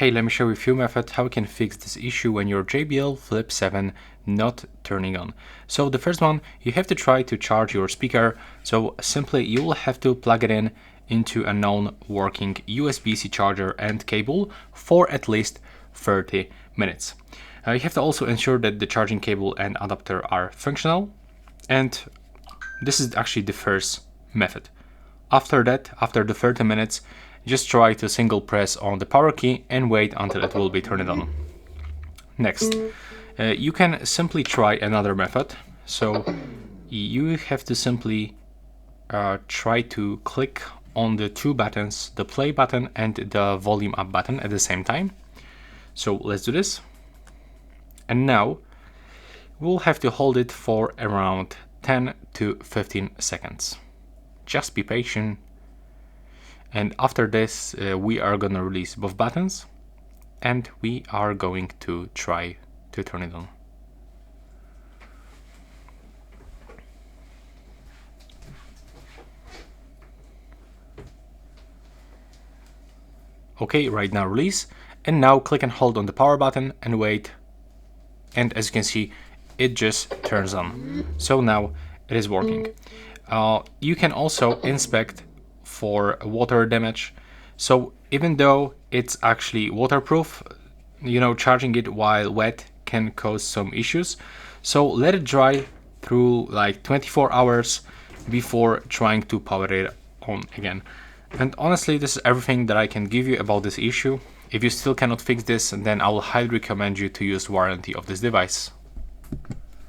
Hey, let me show you a few methods how you can fix this issue when your JBL Flip 7 not turning on. So the first one, you have to try to charge your speaker. So simply you will have to plug it in into a non-working USB-C charger and cable for at least 30 minutes. You have to also ensure that the charging cable and adapter are functional. And this is actually the first method. After that, after the 30 minutes, just try to single press on the power key and wait until it will be turned on. Next, you can simply try another method. So you have to simply try to click on the two buttons, the play button and the volume up button at the same time. So let's do this. And now we'll have to hold it for around 10 to 15 seconds. Just be patient. And after this, we are gonna release both buttons and we are going to try to turn it on. Okay, right now release, and now click and hold on the power button and wait. And as you can see, it just turns on. So now it is working. You can also inspect for water damage. So even though it's actually waterproof, charging it while wet can cause some issues. So let it dry through like 24 hours before trying to power it on again. And honestly, this is everything that I can give you about this issue. If you still cannot fix this, then I will highly recommend you to use warranty of this device.